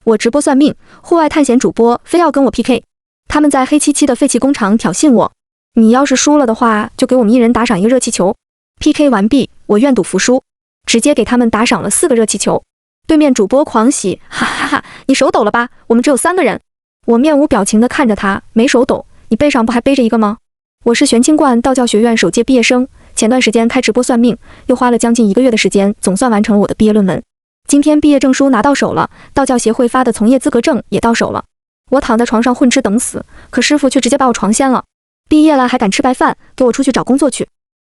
我直播算命，户外探险主播非要跟我 PK， 他们在黑漆漆的废弃工厂挑衅我。你要是输了的话，就给我们一人打赏一个热气球。PK 完毕，我愿赌服输，直接给他们打赏了4个热气球。对面主播狂喜，哈哈哈，你手抖了吧？我们只有3个人。我面无表情地看着他，没手抖，你背上不还背着一个吗？我是玄清观道教学院首届毕业生，前段时间开直播算命，又花了将近1个月的时间，总算完成了我的毕业论文。今天毕业证书拿到手了，道教协会发的从业资格证也到手了。我躺在床上混吃等死，可师傅却直接把我床掀了。毕业了还敢吃白饭，给我出去找工作去。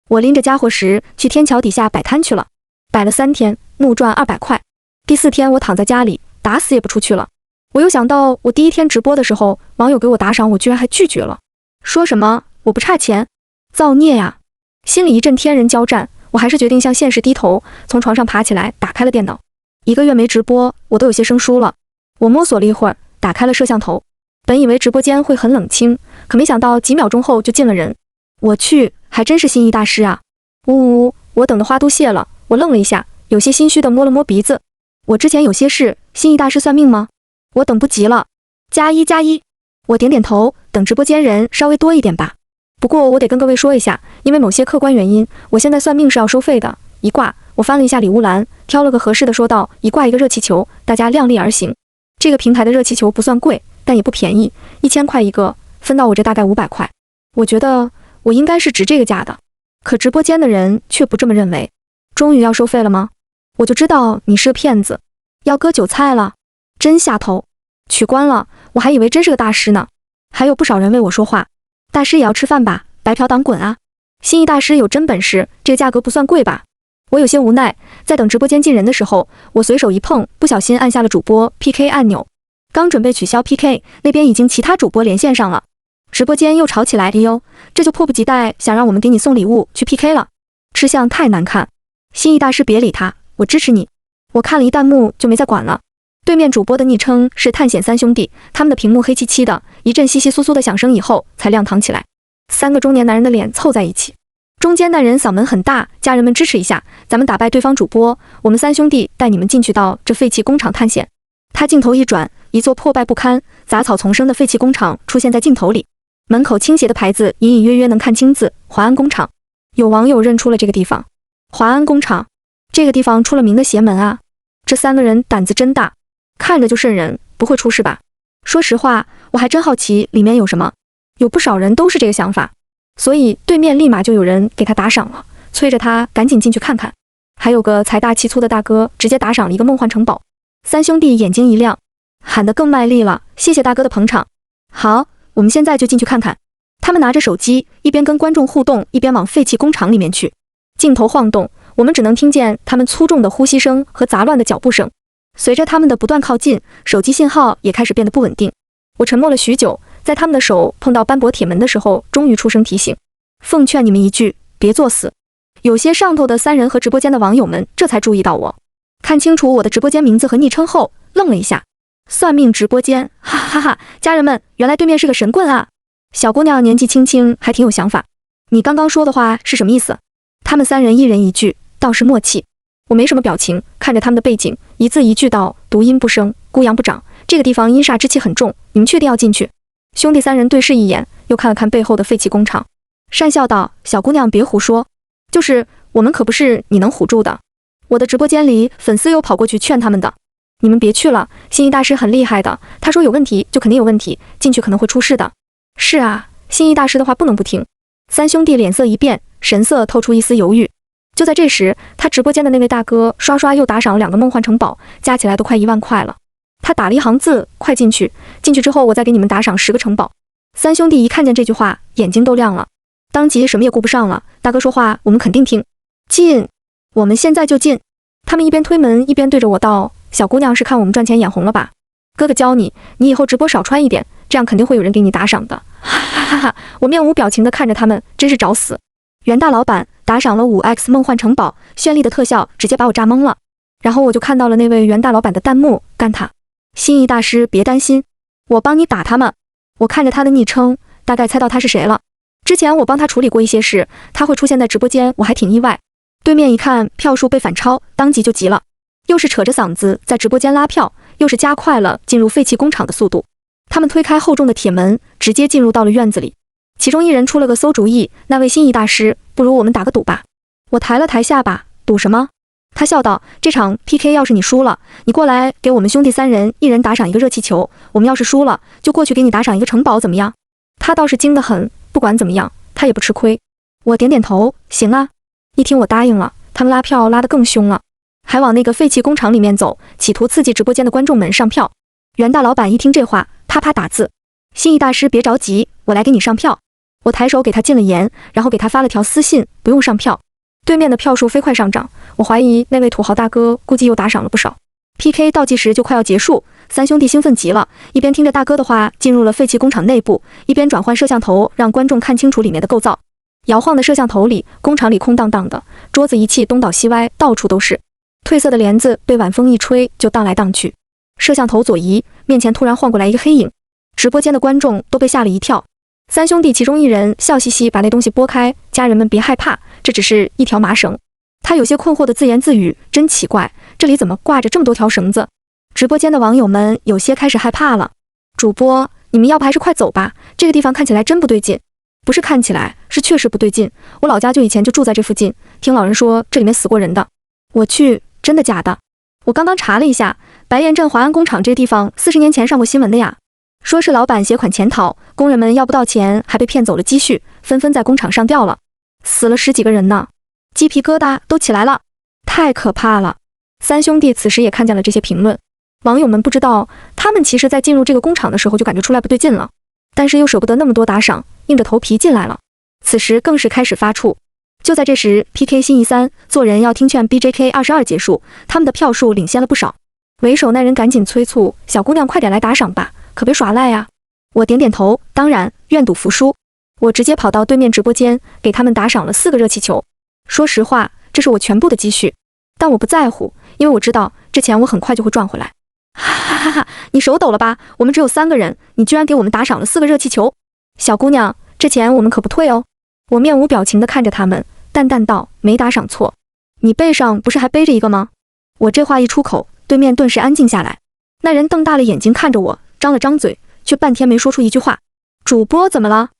我拎着家伙时去天桥底下摆摊去了，摆了3天，怒赚200块。第4天我躺在家里，打死也不出去了。我又想到我第1天直播的时候，网友给我打赏，我居然还拒绝了，说什么我不差钱，造孽呀！心里一阵天人交战，我还是决定向现实低头，从床上爬起来，打开了电脑。1个月没直播，我都有些生疏了。我摸索了一会儿，打开了摄像头。本以为直播间会很冷清，可没想到几秒钟后就进了人。我去，还真是心意大师啊！呜呜，我等的花都谢了。我愣了一下，有些心虚的摸了摸鼻子。我之前有些事，心意大师算命吗？我等不及了。加一。我点点头，等直播间人稍微多一点吧。不过我得跟各位说一下，因为某些客观原因，我现在算命是要收费的。一卦，我翻了一下礼物栏，挑了个合适的，说道一卦一个热气球，大家量力而行。这个平台的热气球不算贵，但也不便宜，1000块一个，分到我这大概500块。我觉得我应该是值这个价的，可直播间的人却不这么认为。终于要收费了吗？我就知道你是个骗子，要割韭菜了，真下头。取关了，我还以为真是个大师呢。还有不少人为我说话，大师也要吃饭吧，白嫖党滚啊！心意大师有真本事，这个价格不算贵吧？我有些无奈，在等直播间进人的时候，我随手一碰，不小心按下了主播 PK 按钮。刚准备取消 PK， 那边已经其他主播连线上了，直播间又吵起来。哎呦，这就迫不及待想让我们给你送礼物去 PK 了，吃相太难看。心意大师别理他，我支持你。我看了一弹幕就没再管了。对面主播的昵称是探险3兄弟，他们的屏幕黑漆漆的，一阵窸窸窣窣的响声以后才亮堂起来。3个中年男人的脸凑在一起，中间那人嗓门很大，家人们支持一下，咱们打败对方主播，我们3兄弟带你们进去到这废弃工厂探险。他镜头一转，一座破败不堪、杂草丛生的废弃工厂出现在镜头里，门口倾斜的牌子隐隐约约能看清字华安工厂。有网友认出了这个地方，华安工厂，这个地方出了名的邪门啊！这3个人胆子真大，看着就瘆人，不会出事吧？说实话，我还真好奇里面有什么。有不少人都是这个想法，所以对面立马就有人给他打赏了，催着他赶紧进去看看。还有个财大气粗的大哥直接打赏了一个梦幻城堡。3兄弟眼睛一亮，喊得更卖力了，谢谢大哥的捧场。好，我们现在就进去看看。他们拿着手机，一边跟观众互动，一边往废弃工厂里面去。镜头晃动，我们只能听见他们粗重的呼吸声和杂乱的脚步声。随着他们的不断靠近，手机信号也开始变得不稳定。我沉默了许久，在他们的手碰到斑驳铁门的时候，终于出声提醒：奉劝你们一句，别作死。有些上头的3人和直播间的网友们这才注意到我，看清楚我的直播间名字和昵称后，愣了一下。算命直播间，哈哈哈！家人们，原来对面是个神棍啊！小姑娘年纪轻轻，还挺有想法。你刚刚说的话是什么意思？他们3人一人一句，倒是默契。我没什么表情，看着他们的背景，一字一句道：独阴不生，孤阳不长。这个地方阴煞之气很重，你们确定要进去？兄弟3人对视一眼，又看了看背后的废弃工厂，讪笑道：小姑娘别胡说，就是我们可不是你能唬住的。我的直播间里粉丝又跑过去劝他们的，你们别去了，心意大师很厉害的，他说有问题就肯定有问题，进去可能会出事的。是啊，心意大师的话不能不听。3兄弟脸色一变，神色透出一丝犹豫。就在这时，他直播间的那位大哥刷刷又打赏了2个梦幻城堡，加起来都快1万块了。他打了一行字：快进去，进去之后我再给你们打赏10个城堡。3兄弟一看见这句话，眼睛都亮了，当即什么也顾不上了。大哥说话我们肯定听，进，我们现在就进。他们一边推门一边对着我道：小姑娘是看我们赚钱眼红了吧？哥哥教你，你以后直播少穿一点，这样肯定会有人给你打赏的。哈哈哈！我面无表情地看着他们，真是找死。袁大老板打赏了5x 梦幻城堡，绚丽的特效直接把我炸懵了。然后我就看到了那位袁大老板的弹幕，干他！心意大师别担心，我帮你打他们。我看着他的昵称，大概猜到他是谁了。之前我帮他处理过一些事，他会出现在直播间，我还挺意外。对面一看票数被反超，当即就急了，又是扯着嗓子在直播间拉票，又是加快了进入废弃工厂的速度。他们推开厚重的铁门，直接进入到了院子里。其中一人出了个馊主意，那位心仪大师，不如我们打个赌吧。我抬了抬下巴，赌什么？他笑道，这场 PK 要是你输了，你过来给我们兄弟3人一人打赏一个热气球，我们要是输了，就过去给你打赏一个城堡，怎么样？他倒是精得很，不管怎么样，他也不吃亏。我点点头，行啊。一听我答应了，他们拉票拉得更凶了，还往那个废弃工厂里面走，企图刺激直播间的观众们上票。袁大老板一听这话，啪啪打字，心意大师别着急，我来给你上票。我抬手给他禁了言，然后给他发了条私信，不用上票。对面的票数飞快上涨，我怀疑那位土豪大哥估计又打赏了不少。PK 倒计时就快要结束，三兄弟兴奋极了，一边听着大哥的话进入了废弃工厂内部，一边转换摄像头让观众看清楚里面的构造。摇晃的摄像头里，工厂里空荡荡的，桌子仪器东倒西歪，到处都是。褪色的帘子被晚风一吹就荡来荡去。摄像头左移，面前突然晃过来一个黑影，直播间的观众都被吓了一跳。三兄弟其中一人笑嘻嘻把那东西拨开，家人们别害怕，这只是一条麻绳。他有些困惑的自言自语，真奇怪，这里怎么挂着这么多条绳子？直播间的网友们有些开始害怕了。主播，你们要不还是快走吧，这个地方看起来真不对劲。不是看起来，是确实不对劲。我老家以前就住在这附近，听老人说这里面死过人的。我去，真的假的？我刚刚查了一下，白岩镇华安工厂这地方40年前上过新闻的呀。说是老板携款潜逃，工人们要不到钱，还被骗走了积蓄，纷纷在工厂上吊了，死了10几个人呢，鸡皮疙瘩都起来了，太可怕了。三兄弟此时也看见了这些评论，网友们不知道，他们其实在进入这个工厂的时候就感觉出来不对劲了，但是又舍不得那么多打赏，硬着头皮进来了。此时更是开始发怵。就在这时 ，PK 心仪3做人要听劝 BJK 22结束，他们的票数领先了不少。为首那人赶紧催促小姑娘快点来打赏吧，可别耍赖呀。我点点头，当然，愿赌服输。我直接跑到对面直播间，给他们打赏了4个热气球。说实话，这是我全部的积蓄，但我不在乎，因为我知道这钱我很快就会赚回来。哈哈哈哈！你手抖了吧？我们只有3个人，你居然给我们打赏了4个热气球。小姑娘，这钱我们可不退哦。我面无表情地看着他们，淡淡道：没打赏错。你背上不是还背着一个吗？我这话一出口，对面顿时安静下来。那人瞪大了眼睛看着我，张了张嘴，却半天没说出一句话。主播怎么了？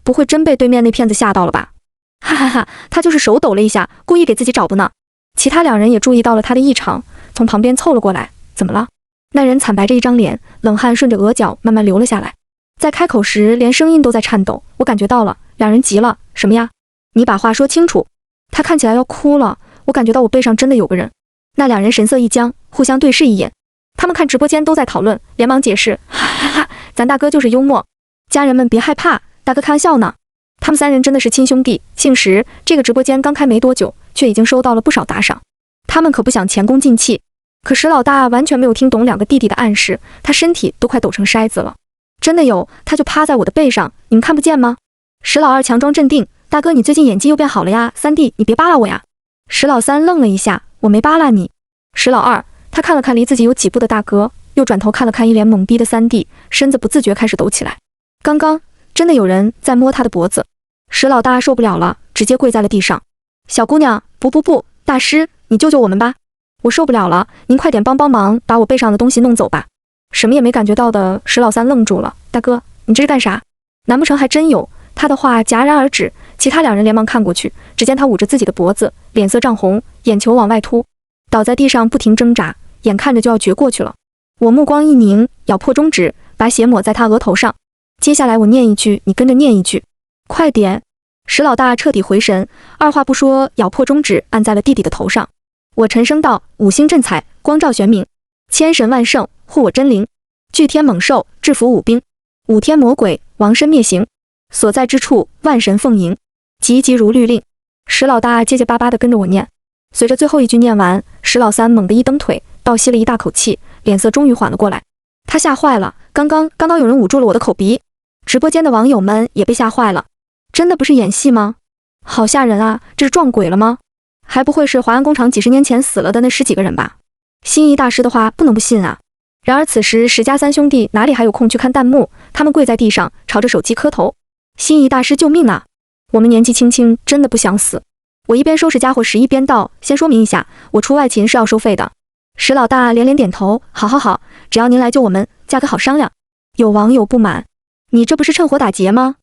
不会真被对面那骗子吓到了吧？哈哈哈，他就是手抖了一下，故意给自己找补呢。其他2人也注意到了他的异常，从旁边凑了过来。怎么了？那人惨白着一张脸，冷汗顺着额角慢慢流了下来，在开口时连声音都在颤抖。我感觉到了，2人急了。什么呀？你把话说清楚。他看起来要哭了，我感觉到我背上真的有个人。那2人神色一僵，互相对视一眼。他们看直播间都在讨论，连忙解释，哈哈哈，咱大哥就是幽默。家人们别害怕，大哥开玩笑呢。他们3人真的是亲兄弟。姓石，这个直播间刚开没多久，却已经收到了不少打赏。他们可不想前功尽弃。可石老大完全没有听懂2个弟弟的暗示，他身体都快抖成筛子了。真的有，他就趴在我的背上，你们看不见吗？石老二强装镇定，大哥你最近演技又变好了呀，三弟你别扒拉我呀。石老三愣了一下，我没扒拉你。石老二，他看了看离自己有几步的大哥，又转头看了看一脸懵逼的三弟，身子不自觉开始抖起来。刚刚真的有人在摸他的脖子。石老大受不了了，直接跪在了地上。小姑娘，不，大师，你救救我们吧！我受不了了，您快点帮忙，把我背上的东西弄走吧。什么也没感觉到的石老三愣住了。大哥，你这是干啥？难不成还真有？他的话戛然而止，其他2人连忙看过去，只见他捂着自己的脖子，脸色涨红，眼球往外凸，倒在地上不停挣扎，眼看着就要绝过去了。我目光一凝，咬破中指，把血抹在他额头上。接下来我念一句，你跟着念一句，快点！石老大彻底回神，二话不说，咬破中指按在了弟弟的头上。我沉声道：五星震彩，光照玄冥，千神万圣，护我真灵，巨天猛兽，制服武兵，五天魔鬼，亡身灭形，所在之处，万神奉迎，急急如律令。石老大结结巴巴地跟着我念。随着最后一句念完，石老三猛地一蹬腿，倒吸了一大口气，脸色终于缓了过来。他吓坏了，刚刚有人捂住了我的口鼻。直播间的网友们也被吓坏了，真的不是演戏吗？好吓人啊，这是撞鬼了吗？还不会是华安工厂几10年前死了的那10几个人吧？心仪大师的话不能不信啊。然而此时石家三兄弟哪里还有空去看弹幕，他们跪在地上朝着手机磕头。心仪大师救命啊！我们年纪轻轻真的不想死。我一边收拾家伙时一边道，先说明一下，我出外勤是要收费的。石老大连连点头，好好好，只要您来救我们，价格好商量。有网友不满，你这不是趁火打劫吗？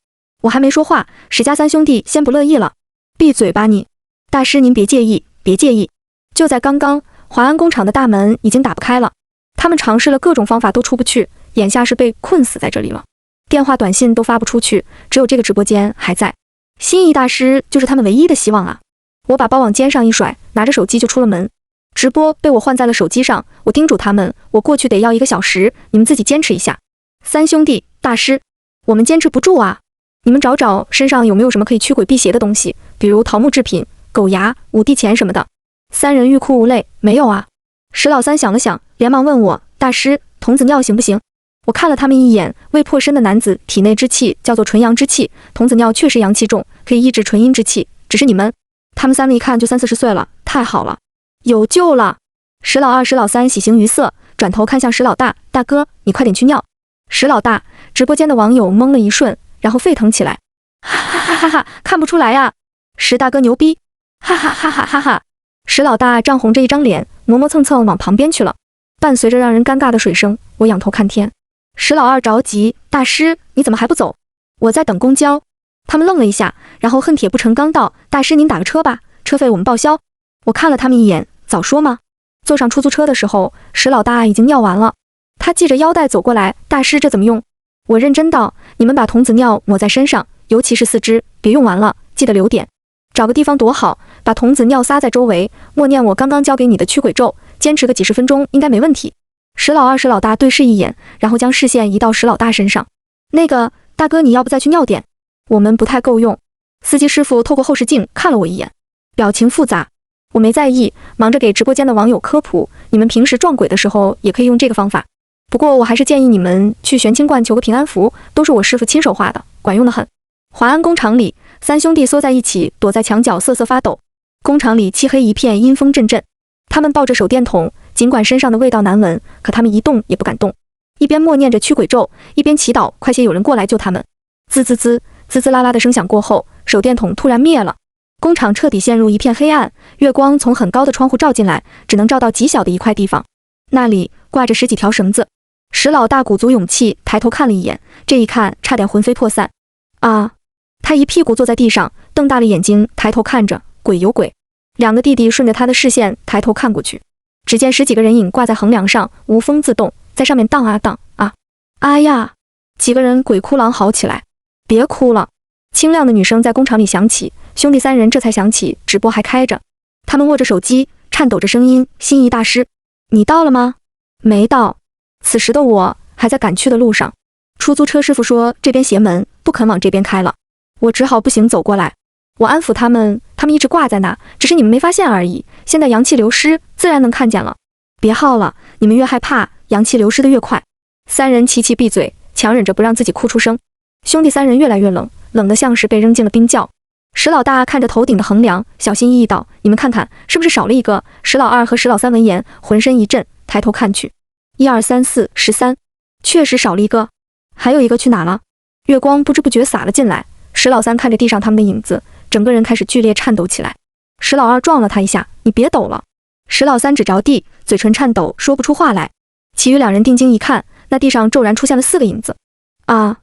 我还没说话，史家三兄弟先不乐意了。闭嘴吧你！大师您别介意，别介意。就在刚刚，华安工厂的大门已经打不开了，他们尝试了各种方法都出不去，眼下是被困死在这里了。电话短信都发不出去，只有这个直播间还在。心仪大师就是他们唯一的希望啊！我把包往肩上一甩，拿着手机就出了门。直播被我换在了手机上，我叮嘱他们，我过去得要1个小时，你们自己坚持一下。三兄弟，大师，我们坚持不住啊！你们找找身上有没有什么可以驱鬼辟邪的东西，比如桃木制品、狗牙、五帝钱什么的。三人欲哭无泪，没有啊。石老三想了想，连忙问我，大师，童子尿行不行？我看了他们一眼，未破身的男子体内之气叫做纯阳之气，童子尿确实阳气重，可以抑制纯阴之气，只是你们，他们三个一看就30-40岁了，太好了，有救了。石老二、石老三喜形于色，转头看向石老大，大哥，你快点去尿。石老大，直播间的网友懵了一瞬，然后沸腾起来，哈哈哈哈哈，看不出来呀，石大哥牛逼，哈哈哈哈哈哈。石老大涨红着一张脸，磨磨蹭蹭往旁边去了，伴随着让人尴尬的水声，我仰头看天。石老二着急，大师，你怎么还不走？我在等公交。他们愣了一下，然后恨铁不成钢道，大师您打个车吧，车费我们报销。我看了他们一眼，早说嘛。坐上出租车的时候，石老大已经尿完了，他系着腰带走过来，大师这怎么用？我认真道，你们把童子尿抹在身上，尤其是4支，别用完了，记得留点。找个地方躲好，把童子尿撒在周围，默念我刚刚教给你的驱鬼咒，坚持个几10分钟应该没问题。石老二、石老大对视一眼，然后将视线移到石老大身上。那个大哥，你要不再去尿点？我们不太够用。司机师傅透过后视镜看了我一眼，表情复杂。我没在意，忙着给直播间的网友科普，你们平时撞鬼的时候也可以用这个方法。不过我还是建议你们去玄清观求个平安符，都是我师傅亲手画的，管用的很。华安工厂里，三兄弟缩在一起，躲在墙角瑟瑟发抖。工厂里漆黑一片，阴风阵阵。他们抱着手电筒，尽管身上的味道难闻，可他们一动也不敢动，一边默念着驱鬼咒，一边祈祷快些有人过来救他们。滋滋滋，滋滋啦啦的声响过后，手电筒突然灭了，工厂彻底陷入一片黑暗，月光从很高的窗户照进来，只能照到极小的一块地方，那里挂着10几条绳子。石老大鼓足勇气抬头看了一眼，这一看差点魂飞魄散。啊！他一屁股坐在地上，瞪大了眼睛抬头看着，鬼有鬼。2个弟弟顺着他的视线抬头看过去，只见10几个人影挂在横梁上，无风自动，在上面荡啊荡啊！啊呀！几个人鬼哭狼嚎起来。别哭了！清亮的女声在工厂里响起，兄弟3人这才想起直播还开着，他们握着手机，颤抖着声音：心仪大师，你到了吗？没到。此时的我还在赶去的路上。出租车师傅说这边邪门，不肯往这边开了，我只好步行走过来。我安抚他们，他们一直挂在那，只是你们没发现而已。现在阳气流失，自然能看见了。别耗了，你们越害怕，阳气流失的越快。3人齐齐闭嘴，强忍着不让自己哭出声。兄弟3人越来越冷，冷得像是被扔进了冰窖。石老大看着头顶的横梁，小心翼翼道：你们看看，是不是少了一个？石老二和石老三闻言，浑身一震，抬头看去，1、2、3、4、13，确实少了一个。还有一个去哪了？月光不知不觉洒了进来，石老三看着地上他们的影子，整个人开始剧烈颤抖起来。石老二撞了他一下，你别抖了。石老三指着地，嘴唇颤抖，说不出话来。其余2人定睛一看，那地上骤然出现了4个影子。啊！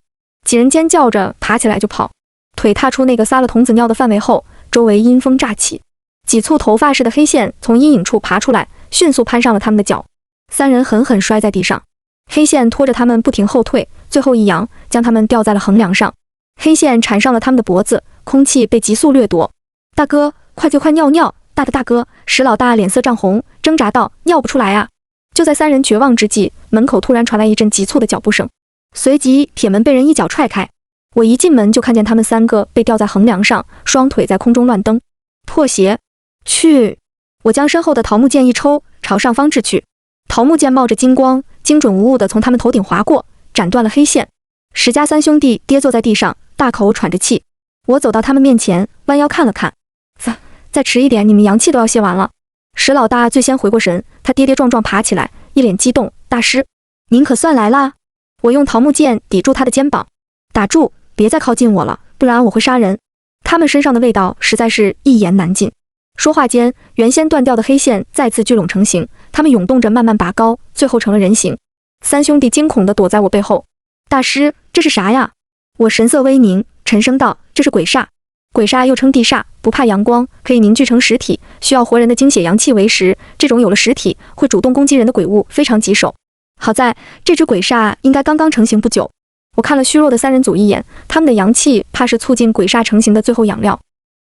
几人尖叫着爬起来就跑，腿踏出那个撒了童子尿的范围后，周围阴风乍起，几簇头发似的黑线从阴影处爬出来，迅速攀上了他们的脚。3人狠狠摔在地上，黑线拖着他们不停后退，最后一扬，将他们吊在了横梁上。黑线缠上了他们的脖子，空气被急速掠夺。大哥，快就快尿尿！大哥！石老大脸色涨红，挣扎道：尿不出来啊！就在3人绝望之际，门口突然传来一阵急促的脚步声，随即铁门被人一脚踹开。我一进门就看见他们3个被吊在横梁上，双腿在空中乱蹬。破鞋！去！我将身后的桃木剑一抽，朝上方掷去。桃木剑冒着金光，精准无误地从他们头顶划过，斩断了黑线。石家3兄弟跌坐在地上，大口喘着气。我走到他们面前，弯腰看了看，再迟一点，你们阳气都要泄完了。石老大最先回过神，他跌跌撞撞爬起来，一脸激动：大师，您可算来啦！我用桃木剑抵住他的肩膀，打住，别再靠近我了，不然我会杀人。他们身上的味道实在是一言难尽。说话间，原先断掉的黑线再次聚拢成形，它们涌动着慢慢拔高，最后成了人形。三兄弟惊恐地躲在我背后。大师，这是啥呀？我神色微凝，沉声道：这是鬼煞。鬼煞又称地煞，不怕阳光，可以凝聚成实体，需要活人的精血阳气为食。这种有了实体，会主动攻击人的鬼物，非常棘手。好在这只鬼煞应该刚刚成型不久。我看了虚弱的三人组一眼，他们的阳气怕是促进鬼煞成型的最后养料。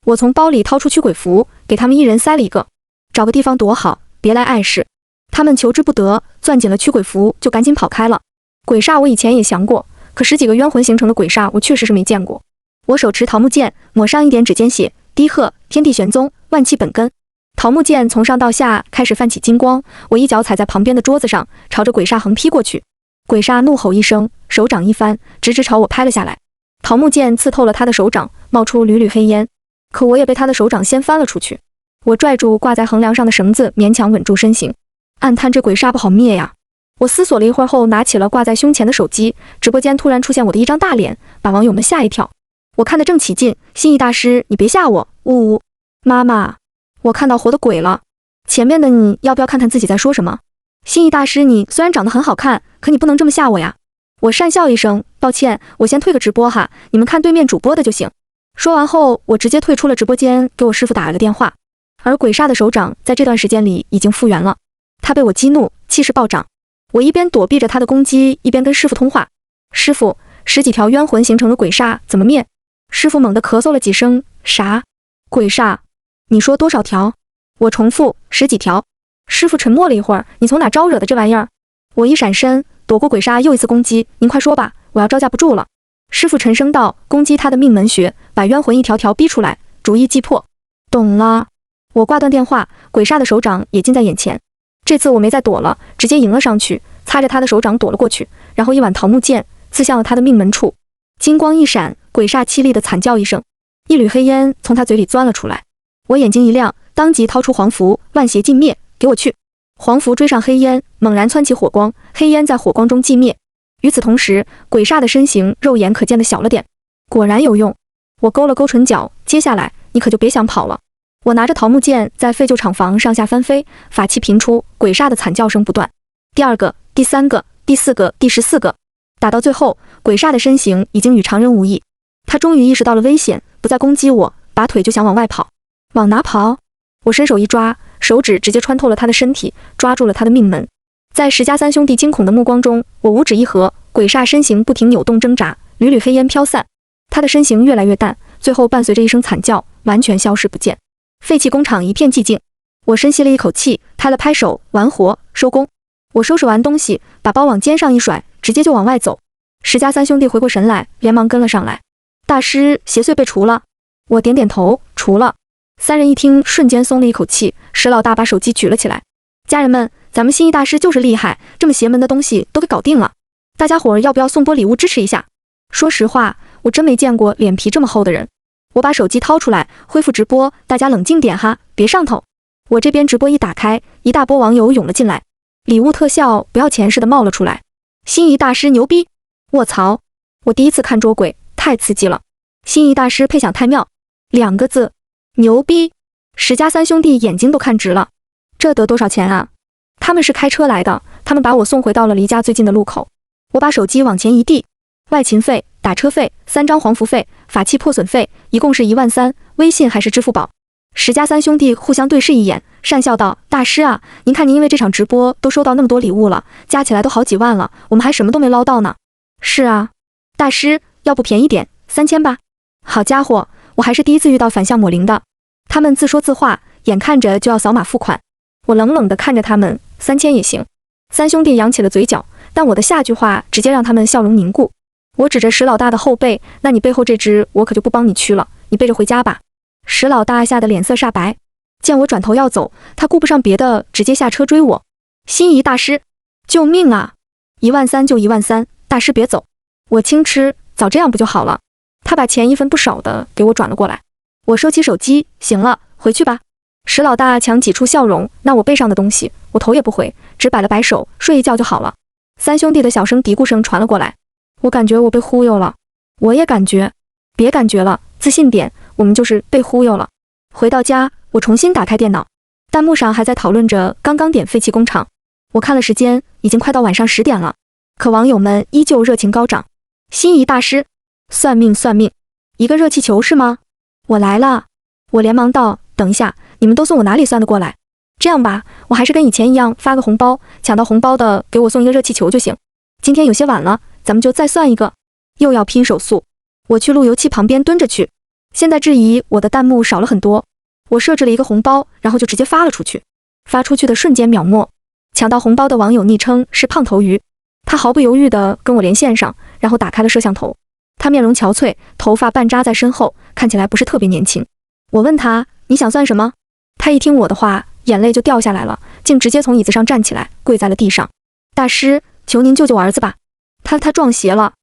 我从包里掏出驱鬼符，给他们一人塞了一个。找个地方躲好，别来碍事。他们求之不得，攥紧了驱鬼符就赶紧跑开了。鬼煞我以前也降过，可10几个冤魂形成的鬼煞我确实是没见过。我手持桃木剑，抹上一点指尖血，低喝天地玄宗，万气本根。桃木剑从上到下开始泛起金光，我一脚踩在旁边的桌子上，朝着鬼煞横劈过去。鬼煞怒吼一声，手掌一翻，直直朝我拍了下来。桃木剑刺透了他的手掌，冒出缕缕黑烟，可我也被他的手掌掀翻了出去。我拽住挂在横梁上的绳子，勉强稳住身形。暗叹这鬼煞不好灭呀！我思索了一会儿后，拿起了挂在胸前的手机，直播间突然出现我的一张大脸，把网友们吓一跳。我看得正起劲，心意大师，你别吓我！呜呜，妈妈，我看到活的鬼了。前面的你要不要看看自己在说什么？心意大师，你虽然长得很好看，可你不能这么吓我呀！我讪笑一声，抱歉，我先退个直播哈，你们看对面主播的就行。说完后，我直接退出了直播间，给我师傅打了个电话。而鬼煞的手掌在这段时间里已经复原了，他被我激怒，气势暴涨。我一边躲避着他的攻击，一边跟师傅通话。师傅，10几条冤魂形成的鬼煞怎么灭？师傅猛地咳嗽了几声，啥？鬼煞？你说多少条？我重复，10几条。师傅沉默了一会儿，你从哪招惹的这玩意儿？我一闪身，躲过鬼煞又一次攻击。您快说吧，我要招架不住了。师傅沉声道，攻击他的命门穴，把冤魂一条条逼出来，逐一击破。懂了。我挂断电话，鬼煞的手掌也近在眼前。这次我没再躲了，直接迎了上去，擦着他的手掌躲了过去，然后一挽桃木剑刺向了他的命门处。金光一闪，鬼煞凄厉的惨叫一声，一缕黑烟从他嘴里钻了出来。我眼睛一亮，当即掏出黄符，万邪尽灭，给我去！黄符追上黑烟，猛然蹿起火光，黑烟在火光中寂灭。与此同时，鬼煞的身形肉眼可见的小了点，果然有用。我勾了勾唇角，接下来你可就别想跑了。我拿着桃木剑在废旧厂房上下翻飞，法器频出，鬼煞的惨叫声不断。第2个、第3个、第4个、第14个，打到最后，鬼煞的身形已经与常人无异。他终于意识到了危险，不再攻击我，拔腿就想往外跑。往哪跑？我伸手一抓，手指直接穿透了他的身体，抓住了他的命门。在石家三兄弟惊恐的目光中，我五指一合，鬼煞身形不停扭动挣扎，缕缕黑烟飘散，他的身形越来越淡，最后伴随着一声惨叫，完全消失不见。废弃工厂一片寂静，我深吸了一口气，拍了拍手，完活，收工。我收拾完东西，把包往肩上一甩，直接就往外走。石家三兄弟回过神来，连忙跟了上来。大师，邪祟被除了？我点点头，除了。三人一听，瞬间松了一口气。石老大把手机举了起来，家人们，咱们心意大师就是厉害，这么邪门的东西都给搞定了。大家伙儿要不要送波礼物支持一下？说实话，我真没见过脸皮这么厚的人。我把手机掏出来，恢复直播，大家冷静点哈，别上头。我这边直播一打开，一大波网友涌了进来，礼物特效不要钱似的冒了出来。心仪大师牛逼！卧槽！我第一次看捉鬼，太刺激了。心仪大师配享太妙，2个字，牛逼！石家三兄弟眼睛都看直了。这得多少钱啊？他们是开车来的，他们把我送回到了离家最近的路口。我把手机往前一递，外勤费、打车费、3张黄符费、法器破损费，一共是13000，微信还是支付宝？石家三兄弟互相对视一眼，讪笑道：大师啊，您看您因为这场直播都收到那么多礼物了，加起来都好几万了，我们还什么都没捞到呢。是啊，大师，要不便宜点，3000吧。好家伙，我还是第一次遇到反向抹零的。他们自说自话，眼看着就要扫码付款。我冷冷地看着他们，3000也行。三兄弟扬起了嘴角，但我的下句话直接让他们笑容凝固。我指着石老大的后背，那你背后这只我可就不帮你驱了，你背着回家吧。石老大吓得脸色煞白，见我转头要走，他顾不上别的，直接下车追我。心仪大师，救命啊！13000就13000，大师别走。我轻吃，早这样不就好了。他把钱一分不少的给我转了过来。我收起手机，行了，回去吧。石老大强挤出笑容，那我背上的东西，我头也不回，只摆了摆手，睡一觉就好了。三兄弟的小声嘀咕声传了过来，我感觉我被忽悠了。我也感觉，别感觉了，自信点，我们就是被忽悠了。回到家，我重新打开电脑，弹幕上还在讨论着刚刚点废弃工厂。我看了时间，已经快到晚上10点了，可网友们依旧热情高涨。心仪大师，算命算命，一个热气球是吗？我来了。我连忙道，等一下，你们都送我哪里算得过来？这样吧，我还是跟以前一样发个红包，抢到红包的给我送一个热气球就行。今天有些晚了，咱们就再算一个。又要拼手速，我去路由器旁边蹲着去。现在质疑我的弹幕少了很多，我设置了一个红包，然后就直接发了出去。发出去的瞬间秒没，抢到红包的网友昵称是胖头鱼，他毫不犹豫地跟我连线上，然后打开了摄像头。他面容憔悴，头发半扎在身后，看起来不是特别年轻。我问他，你想算什么？他一听我的话，眼泪就掉下来了，竟直接从椅子上站起来，跪在了地上。大师，求您救救我儿子吧，他撞邪了。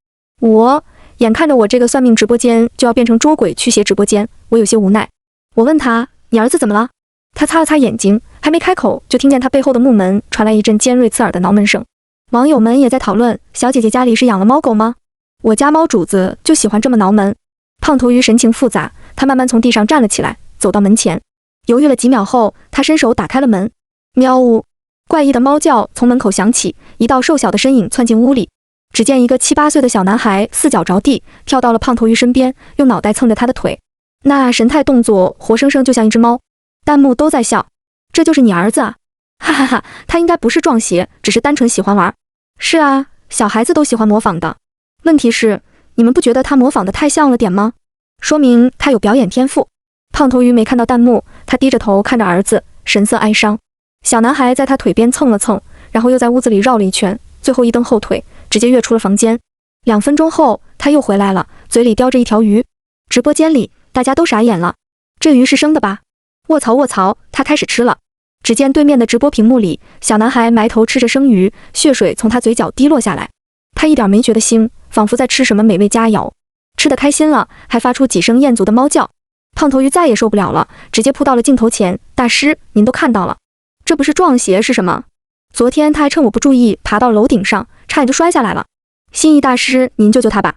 眼看着我这个算命直播间就要变成捉鬼驱邪直播间，我有些无奈。我问他，你儿子怎么了？他擦了擦眼睛，还没开口，就听见他背后的木门传来一阵尖锐刺耳的挠门声。网友们也在讨论，小姐姐家里是养了猫狗吗？我家猫主子就喜欢这么挠门。胖头鱼神情复杂，他慢慢从地上站了起来，走到门前，犹豫了几秒后，他伸手打开了门。喵呜！怪异的猫叫从门口响起，一道瘦小的身影窜进屋里。只见一个7、8岁的小男孩四脚着地，跳到了胖头鱼身边，用脑袋蹭着他的腿，那神态动作活生生就像一只猫。弹幕都在笑，这就是你儿子啊！哈哈哈，他应该不是撞邪，只是单纯喜欢玩。是啊，小孩子都喜欢模仿的。问题是，你们不觉得他模仿的太像了点吗？说明他有表演天赋。胖头鱼没看到弹幕，他低着头看着儿子，神色哀伤。小男孩在他腿边蹭了蹭，然后又在屋子里绕了一圈，最后一蹬后腿，直接跃出了房间。2分钟后，他又回来了，嘴里叼着一条鱼。直播间里，大家都傻眼了。这鱼是生的吧？卧槽卧槽，他开始吃了。只见对面的直播屏幕里，小男孩埋头吃着生鱼，血水从他嘴角滴落下来。他一点没觉得腥，仿佛在吃什么美味佳肴，吃得开心了，还发出几声艳足的猫叫。胖头鱼再也受不了了，直接扑到了镜头前。大师，您都看到了，这不是撞邪是什么？昨天他还趁我不注意爬到楼顶上，差点就摔下来了。心仪大师，您救救他吧。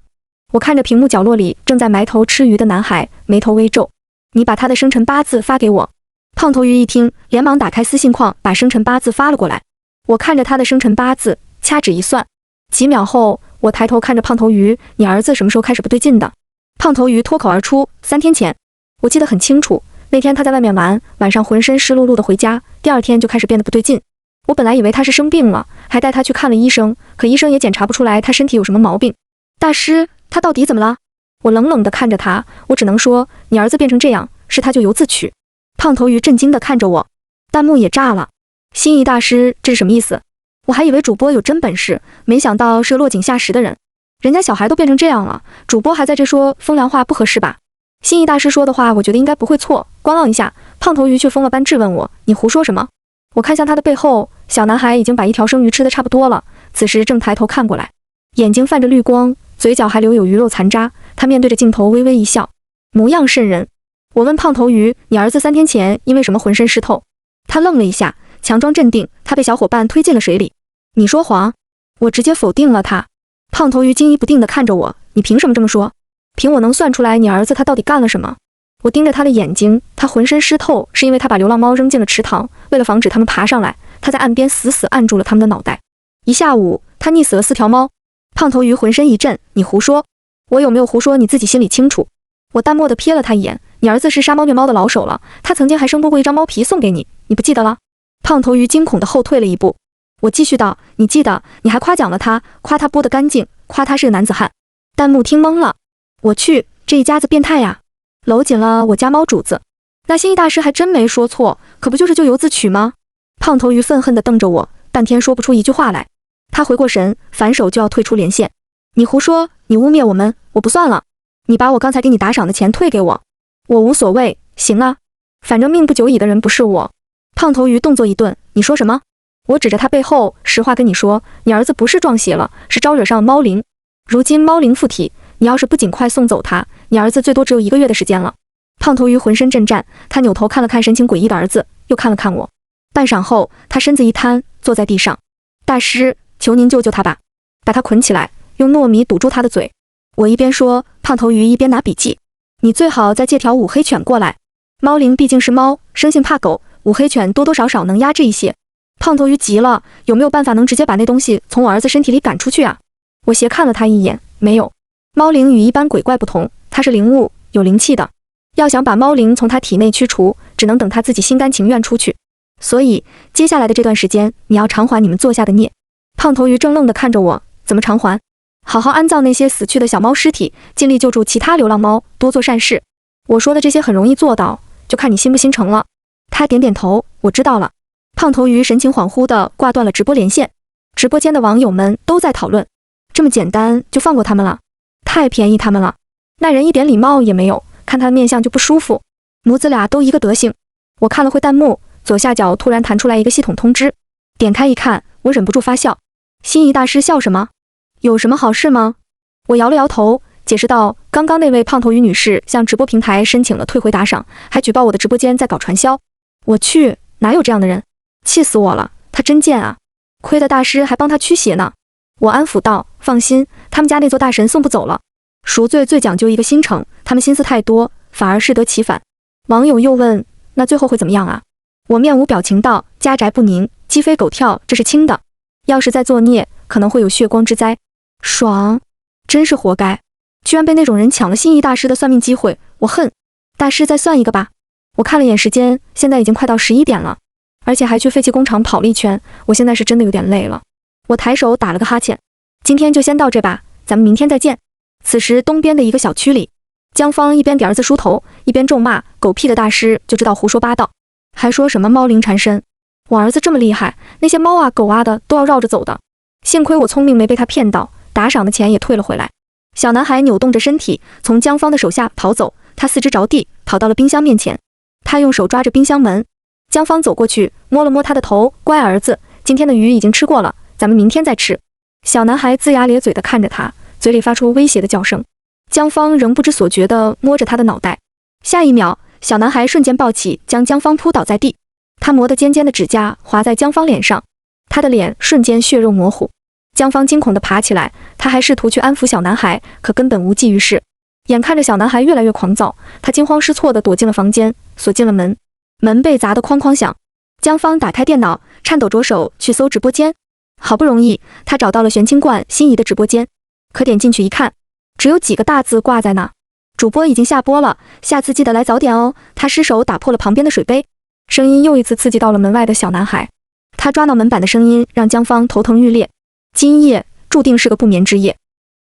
我看着屏幕角落里正在埋头吃鱼的男孩，眉头微皱。你把他的生辰八字发给我。胖头鱼一听，连忙打开私信框，把生辰八字发了过来。我看着他的生辰八字，掐指一算，几秒后，我抬头看着胖头鱼，你儿子什么时候开始不对劲的？胖头鱼脱口而出，3天前。我记得很清楚，那天他在外面玩，晚上浑身湿漉漉的回家，第2天就开始变得不对劲。我本来以为他是生病了，还带他去看了医生，可医生也检查不出来他身体有什么毛病。大师，他到底怎么了？我冷冷地看着他，我只能说，你儿子变成这样，是他咎由自取。胖头鱼震惊地看着我，弹幕也炸了。心仪大师，这是什么意思？我还以为主播有真本事，没想到是个落井下石的人。人家小孩都变成这样了，主播还在这说风凉话，不合适吧？心仪大师说的话，我觉得应该不会错。观望一下，胖头鱼却疯了般质问我，你胡说什么？我看向他的背后，小男孩已经把一条生鱼吃得差不多了，此时正抬头看过来，眼睛泛着绿光，嘴角还留有鱼肉残渣。他面对着镜头微微一笑，模样瘆人。我问胖头鱼，你儿子3天前因为什么浑身湿透？他愣了一下，强装镇定，他被小伙伴推进了水里。你说谎？我直接否定了他。胖头鱼惊疑不定地看着我，你凭什么这么说？凭我能算出来你儿子他到底干了什么。我盯着他的眼睛，他浑身湿透是因为他把流浪猫扔进了池塘，为了防止它们爬上来，他在岸边死死按住了它们的脑袋。一下午他溺死了4条猫。胖头鱼浑身一震，你胡说。我有没有胡说你自己心里清楚。我淡漠地瞥了他一眼，你儿子是杀猫虐猫的老手了，他曾经还声波过一张猫皮送给你，你不记得了？胖头鱼惊恐地后退了一步。我继续道，你记得，你还夸奖了他，夸他剥得干净，夸他是个男子汉。弹幕听懵了，我去，这一家子变态呀！搂紧了我家猫主子。那心仪大师还真没说错，可不就是咎由自取吗？胖头鱼愤恨地瞪着我，半天说不出一句话来。他回过神，反手就要退出连线。你胡说，你污蔑我们，我不算了。你把我刚才给你打赏的钱退给我。我无所谓，行啊，反正命不久矣的人不是我。胖头鱼动作一顿，你说什么？我指着他背后，实话跟你说，你儿子不是撞邪了，是招惹上了猫灵。如今猫灵附体，你要是不尽快送走他，你儿子最多只有1个月的时间了。胖头鱼浑身震颤，他扭头看了看神情诡异的儿子，又看了看我。半晌后，他身子一瘫，坐在地上。大师，求您救救他吧，把他捆起来，用糯米堵住他的嘴。我一边说，胖头鱼一边拿笔记。你最好再借条5黑犬过来。猫灵毕竟是猫，生性怕狗，五黑犬多多少少能压制一些。胖头鱼急了，有没有办法能直接把那东西从我儿子身体里赶出去啊？我斜看了他一眼，没有。猫灵与一般鬼怪不同，它是灵物，有灵气的。要想把猫灵从他体内驱除，只能等他自己心甘情愿出去。所以接下来的这段时间，你要偿还你们做下的孽。胖头鱼怔愣地看着我，怎么偿还？好好安葬那些死去的小猫尸体，尽力救助其他流浪猫，多做善事。我说的这些很容易做到，就看你心不心诚了。他点点头，我知道了。胖头鱼神情恍惚地挂断了直播连线，直播间的网友们都在讨论，这么简单就放过他们了？太便宜他们了。那人一点礼貌也没有，看他的面相就不舒服。母子俩都一个德行。我看了会弹幕，左下角突然弹出来一个系统通知，点开一看，我忍不住发笑。心仪大师笑什么？有什么好事吗？我摇了摇头，解释道，刚刚那位胖头鱼女士向直播平台申请了退回打赏，还举报我的直播间在搞传销。我去，哪有这样的人？气死我了，他真贱啊！亏得大师还帮他驱邪呢。我安抚道，放心，他们家那座大神送不走了。赎罪最讲究一个心诚，他们心思太多，反而适得其反。网友又问，那最后会怎么样啊？我面无表情道，家宅不宁，鸡飞狗跳，这是轻的。要是再作孽，可能会有血光之灾。爽，真是活该，居然被那种人抢了心仪大师的算命机会，我恨。大师再算一个吧。我看了眼时间，现在已经快到11点了，而且还去废弃工厂跑了一圈，我现在是真的有点累了。我抬手打了个哈欠，今天就先到这吧，咱们明天再见。此时东边的一个小区里，江芳一边给儿子梳头，一边咒骂，狗屁的大师就知道胡说八道，还说什么猫灵缠身。我儿子这么厉害，那些猫啊狗啊的都要绕着走的，幸亏我聪明没被他骗到，打赏的钱也退了回来。小男孩扭动着身体从江芳的手下跑走，他四肢着地跑到了冰箱面前，他用手抓着冰箱门。江芳走过去摸了摸他的头，乖儿子，今天的鱼已经吃过了，咱们明天再吃。小男孩龇牙咧嘴地看着他，嘴里发出威胁的叫声。江芳仍不知所觉地摸着他的脑袋，下一秒小男孩瞬间抱起将江芳扑倒在地，他磨得尖尖的指甲划在江芳脸上，他的脸瞬间血肉模糊。江芳惊恐地爬起来，他还试图去安抚小男孩，可根本无济于事。眼看着小男孩越来越狂躁，他惊慌失措地躲进了房间，锁进了门。门被砸得哐哐响。江芳打开电脑，颤抖着手去搜直播间。好不容易他找到了玄清观心仪的直播间，可点进去一看，只有几个大字挂在那：主播已经下播了，下次记得来早点哦。他失手打破了旁边的水杯，声音又一次刺激到了门外的小男孩。他抓挠门板的声音让江芳头疼欲裂。今夜注定是个不眠之夜。